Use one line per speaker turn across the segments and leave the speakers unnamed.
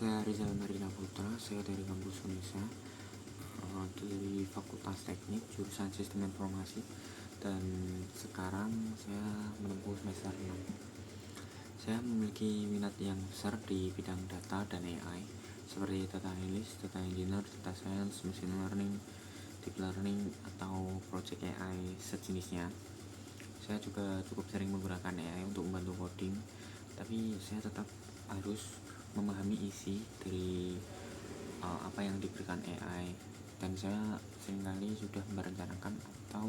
Saya Rizal Marina Putra, saya dari kampus Unesa, dari Fakultas Teknik jurusan Sistem Informasi, dan sekarang saya menempuh semester 6. Saya memiliki minat yang besar di bidang data dan AI seperti data analyst, data engineer, data science, machine learning, deep learning, atau project AI sejenisnya. Saya juga cukup sering menggunakan AI untuk membantu coding, tapi saya tetap harus memahami isi dari apa yang diberikan AI, dan saya seringkali sudah merencanakan atau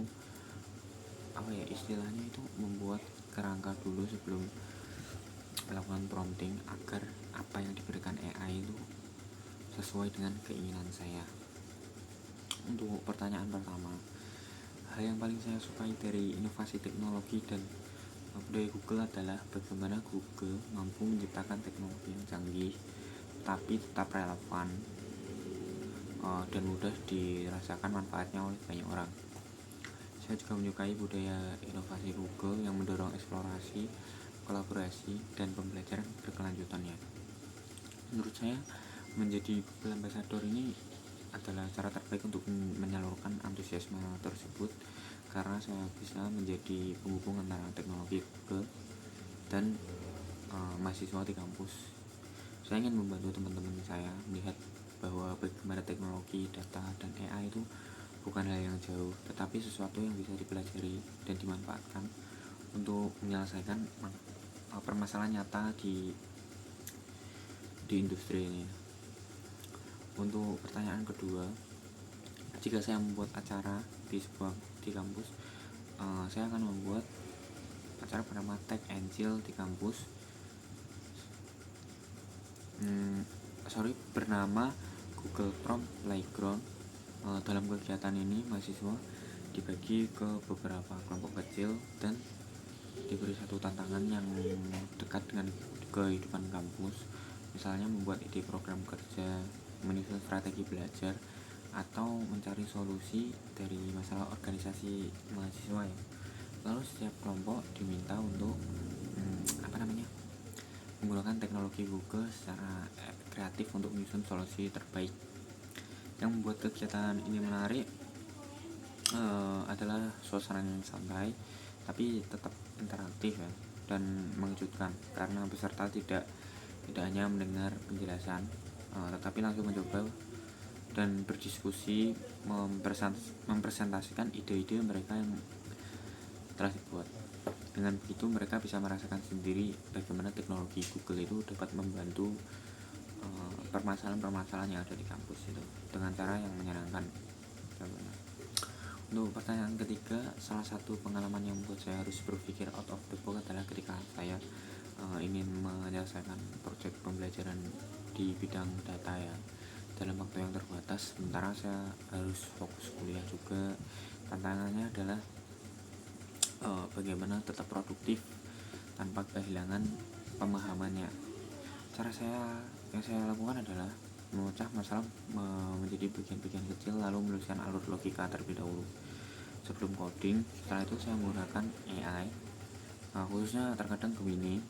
istilahnya itu membuat kerangka dulu sebelum melakukan prompting agar apa yang diberikan AI itu sesuai dengan keinginan saya. Untuk pertanyaan pertama, hal yang paling saya sukai dari inovasi teknologi dan budaya Google adalah bagaimana Google mampu menciptakan teknologi yang canggih tapi tetap relevan dan mudah dirasakan manfaatnya oleh banyak orang. Saya juga menyukai budaya inovasi Google yang mendorong eksplorasi, kolaborasi, dan pembelajaran berkelanjutannya. Menurut saya, menjadi Google Ambassador ini adalah cara terbaik untuk menyalurkan antusiasme tersebut, karena saya bisa menjadi penghubung antara teknologi Google dan mahasiswa di kampus. Saya ingin membantu teman-teman saya melihat bahwa bagaimana teknologi, data, dan AI itu bukan hal yang jauh, tetapi sesuatu yang bisa dipelajari dan dimanfaatkan untuk menyelesaikan permasalahan nyata di industri ini. Untuk pertanyaan kedua, jika saya membuat acara di kampus, saya akan membuat acara bernama Tech and Chill di kampus. Bernama Google Prompt Playground. Dalam kegiatan ini mahasiswa dibagi ke beberapa kelompok kecil dan diberi satu tantangan yang dekat dengan kehidupan kampus, misalnya membuat ide program kerja, menyusun strategi belajar, atau mencari solusi dari masalah organisasi mahasiswa ya. Lalu setiap kelompok diminta untuk menggunakan teknologi Google secara kreatif untuk menyusun solusi terbaik. Yang membuat kegiatan ini menarik adalah suasana yang santai tapi tetap interaktif ya, dan mengejutkan karena peserta tidak hanya mendengar penjelasan, tetapi langsung mencoba dan berdiskusi, mempresentasikan ide-ide mereka yang telah dibuat. Dengan begitu mereka bisa merasakan sendiri bagaimana teknologi Google itu dapat membantu permasalahan-permasalahan yang ada di kampus itu dengan cara yang menyenangkan. Untuk pertanyaan ketiga, salah satu pengalaman yang membuat saya harus berpikir out of the box adalah ketika saya ingin menyelesaikan proyek pembelajaran di bidang data ya, dalam waktu yang terbatas, sementara saya harus fokus kuliah juga. Tantangannya adalah bagaimana tetap produktif tanpa kehilangan pemahamannya. Cara yang saya lakukan adalah memecah masalah menjadi bagian-bagian kecil, lalu menuliskan alur logika terlebih dahulu sebelum coding. Setelah itu saya menggunakan AI, khususnya terkadang Gemini,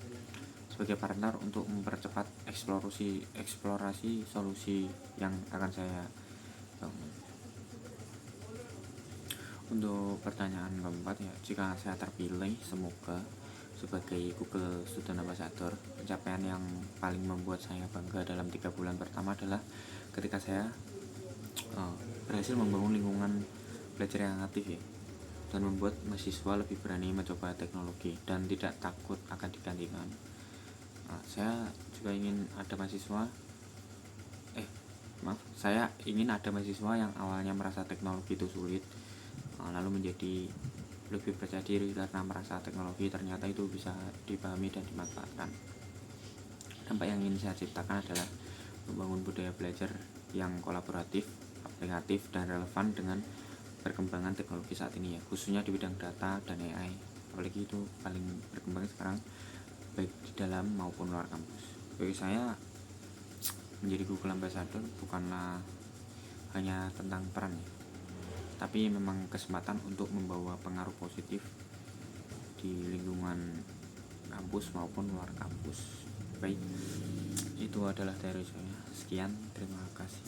sebagai partner untuk mempercepat eksplorasi solusi yang akan saya bangun. Untuk pertanyaan keempat ya, jika saya terpilih semoga sebagai Google Student Ambassador, pencapaian yang paling membuat saya bangga dalam 3 bulan pertama adalah ketika saya berhasil membangun lingkungan belajar yang aktif ya, dan membuat mahasiswa lebih berani mencoba teknologi dan tidak takut akan digantikan. Saya ingin ada mahasiswa yang awalnya merasa teknologi itu sulit, lalu menjadi lebih percaya diri karena merasa teknologi ternyata itu bisa dipahami dan dimanfaatkan. Dampak yang ingin saya ciptakan adalah membangun budaya belajar yang kolaboratif, aplikatif, dan relevan dengan perkembangan teknologi saat ini ya, khususnya di bidang data dan AI, apalagi itu paling berkembang sekarang baik di dalam maupun luar kampus. Bagi saya, menjadi Google Ambassador bukanlah hanya tentang peran ya, tapi memang kesempatan untuk membawa pengaruh positif di lingkungan kampus maupun luar kampus. Baik, itu itu adalah dari saya. Sekian, terima kasih.